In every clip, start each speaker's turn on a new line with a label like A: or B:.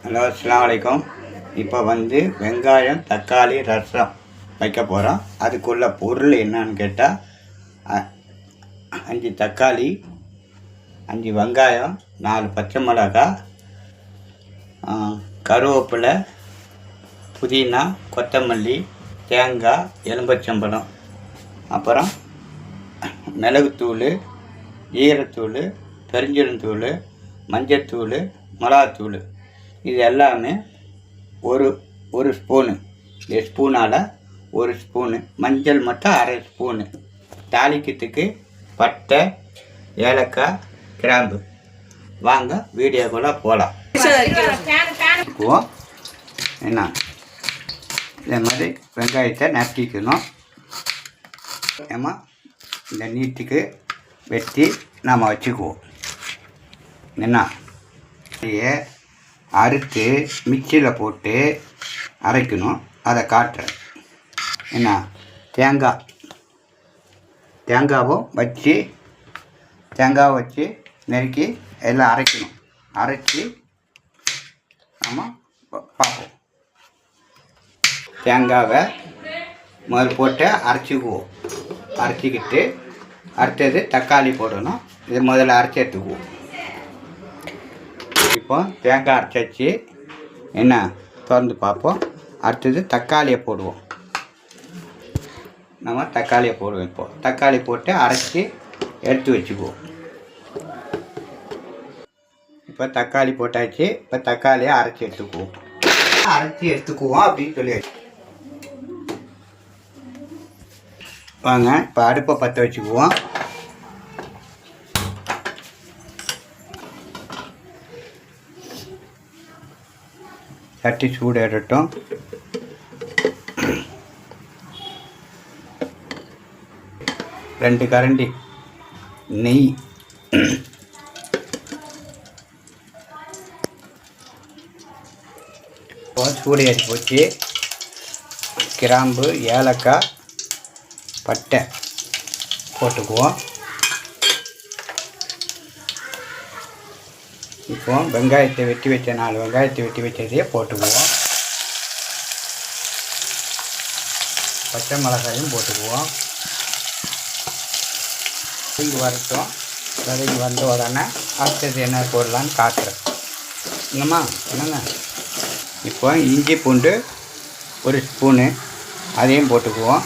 A: Hello, அஸ்ஸலாமு அலைக்கும். இப்போ வெங்காயம் தக்காளி ரசம் வைக்க போகிறோம். அதுக்குள்ள பொருள் என்னன்னு கேட்டால் 5 தக்காளி, 5 வெங்காயம், 4 பச்சை மிளகாய், கருவேப்பிலை, புதினா, கொத்தமல்லி, தேங்காய், எலும்பச்சம்பழம், அப்புறம் மிளகுத்தூள், ஈரத்தூள், பெருஞ்சீரகத்தூள், மஞ்சத்தூள், மிளகாத்தூள். இது எல்லாமே ஒரு ஸ்பூனு. ஸ்பூனால் 1 ஸ்பூனு. மஞ்சள் மட்டும் அரை ஸ்பூனு. தாளிக்கிறதுக்கு பட்டை, ஏலக்காய், கிராம்பு. வாங்க வீடியோக்குள்ளே போகலாம். என்ன இந்த மாதிரி வெங்காயத்தை நறுக்கிக்கணும். ஏமா இந்த நீட்டுக்கு வெட்டி நாம் வச்சுக்குவோம். என்ன அறுத்து மிக்சியில் போட்டு அரைக்கணும். அதை காட்டுறேன். என்ன தேங்காவும் தேங்காவை வச்சு நறுக்கி எல்லாம் அரைக்கணும். அரைச்சி நம்ம பார்ப்போம். தேங்காவை முதல் போட்டு அரைச்சிக்குவோம். அரைச்சிக்கிட்டு அடுத்தது தக்காளி போடணும். இது முதல்ல அரைச்சி எடுத்துக்குவோம். இப்போ தேங்காய் அரைச்சாச்சு. என்ன திறந்து பார்ப்போம். அடுத்தது தக்காளியை போடுவோம். நம்ம தக்காளியை போடுவோம். இப்போ தக்காளி போட்டு அரைச்சி எடுத்து வச்சுக்குவோம். இப்போ தக்காளி போட்டாச்சு. இப்போ தக்காளியை அரைச்சி எடுத்துக்குவோம் அப்படின்னு சொல்லியாச்சு. வாங்க இப்போ அடுப்பை பற்ற வச்சுக்குவோம். சட்டி சூடு ஏறட்டும். ரெண்டு கரண்டி நெய். இப்போ சூடு ஏறி போச்சு. கிராம்பு, ஏலக்காய், பட்டை போட்டுக்குவோம். இப்போ வெங்காயத்தை வெட்டி வச்ச 4 வெங்காயத்தை வெட்டி வச்சதையே போட்டுக்குவோம். பச்சை மிளகாயும் போட்டுக்குவோம். வதங்கி வரட்டும். வதங்கி வந்த உடனே அடுத்தது என்ன போடலான்னு காட்டுறேன். என்னங்க இப்போ இஞ்சி பூண்டு 1 ஸ்பூனு அதையும் போட்டுக்குவோம்.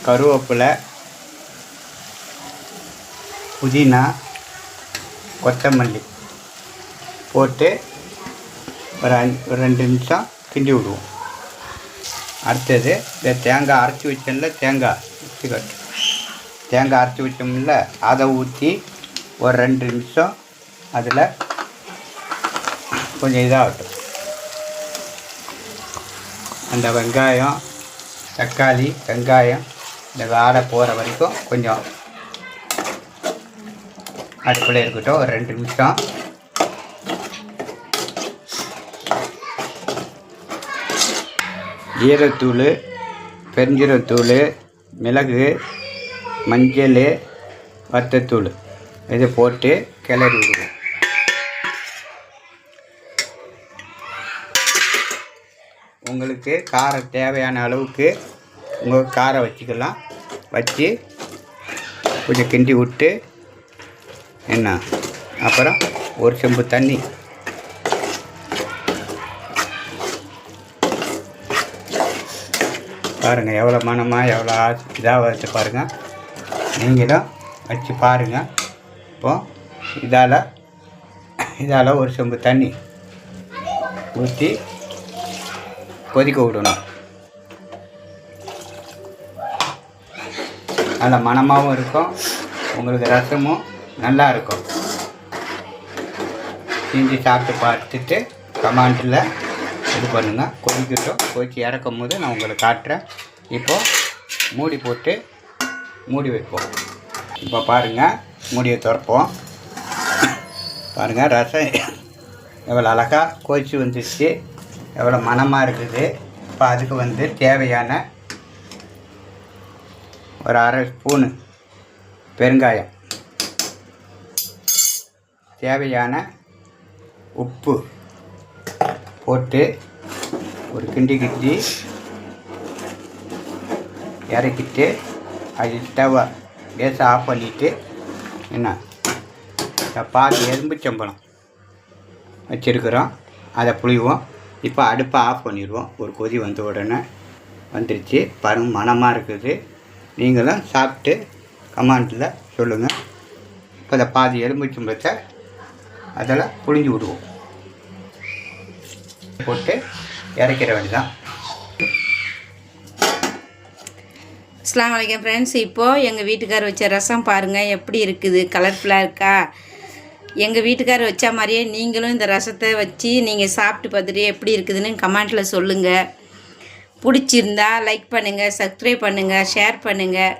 A: கருவேப்பிலை, புதினா, கொத்தமல்லி போட்டு ஒரு 2 நிமிஷம் கிண்டி விடுவோம். அடுத்தது இந்த தேங்காய் அரைச்சி வச்சோம்ல, தேங்காய் அரைச்சி வச்சோம்ல, அதை ஊற்றி ஒரு 2 நிமிஷம் அதில் கொஞ்சம் இதாகட்டும். அந்த வெங்காயம், தக்காளி, வெங்காயம் இந்த வாடை போகிற வரைக்கும் கொஞ்சம் அடுப்பில் இருக்கட்டும். ஒரு 2 நிமிஷம். ஈரத்தூள், பெருஞ்சீரகத்தூள், மிளகு, மஞ்சள், வத்தத்தூள் இதை போட்டு கிளறி விடுவோம். உங்களுக்கு காரம் தேவையான அளவுக்கு உங்கள் காரம் வச்சுக்கலாம். வச்சு கொஞ்சம் கிண்டி விட்டு என்ன அப்புறம் ஒரு செம்பு தண்ணி பாருங்கள். எவ்வளோ மனமாக எவ்வளோ இதாக வச்சு பாருங்கள். நீங்களும் வச்சு பாருங்கள். இப்போது இதால் ஒரு செம்பு தண்ணி ஊற்றி கொதிக்க விடணும். நல்ல மணமாகவும் இருக்கும். உங்களுக்கு ரசமும் நல்லா இருக்கும். செஞ்சு சாப்பிட்டு பார்த்துட்டு கமெண்ட்டில் இது பண்ணுங்கள். கொதிக்கட்டும். கொதித்து இறக்கும் போது நான் உங்களுக்கு காட்டுறேன். இப்போது மூடி போட்டு மூடி வைப்போம். இப்போ பாருங்கள், மூடியை திறப்போம். பாருங்கள் ரசம் எவ்வளோ அழகாக கொதித்து வந்துடுச்சு. எவ்வளோ மணமாக இருக்குது. இப்போ அதுக்கு தேவையான ஒரு 1/2 ஸ்பூனு பெருங்காயம், தேவையான உப்பு போட்டு ஒரு கிண்டி இறக்கிட்டு அது ஸ்டவ்வை கேஸை ஆஃப் பண்ணிவிட்டு என்ன பாதி எலும்புச்சம்பழம் வச்சுருக்குறோம், அதை புளிவோம். இப்போ அடுப்பை ஆஃப் பண்ணிடுவோம். ஒரு கொதி வந்த உடனே வந்துடுச்சு பாருங்கள், மணமாக இருக்குது. நீங்களும் சாப்பிட்டு கமெண்ட்டில் சொல்லுங்கள். இப்போ அதை பாதி எலும்புச்சம்பழத்தை அதில் புளிஞ்சு விடுவோம், போட்டு இறக்கிற வேண்டியதான்.
B: அஸ்ஸலாமு அலைக்கும் ஃப்ரெண்ட்ஸ். இப்போது எங்கள் வீட்டுக்கார் வச்ச ரசம் பாருங்கள் எப்படி இருக்குது, கலர்ஃபுல்லாக இருக்கா. எங்கள் வீட்டுக்கார் வச்ச மாதிரியே நீங்களும் இந்த ரசத்தை வச்சு நீங்கள் சாப்பிட்டு பார்த்துட்டு எப்படி இருக்குதுன்னு கமெண்ட்டில் சொல்லுங்கள். பிடிச்சிருந்தா லைக் பண்ணுங்கள், சப்ஸ்கிரைப் பண்ணுங்கள், ஷேர் பண்ணுங்கள்,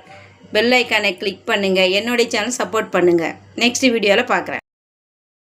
B: பெல் ஐக்கானை கிளிக் பண்ணுங்கள். என்னுடைய சேனல் சப்போர்ட் பண்ணுங்கள். நெக்ஸ்ட் வீடியோவில் பார்க்குறேன்.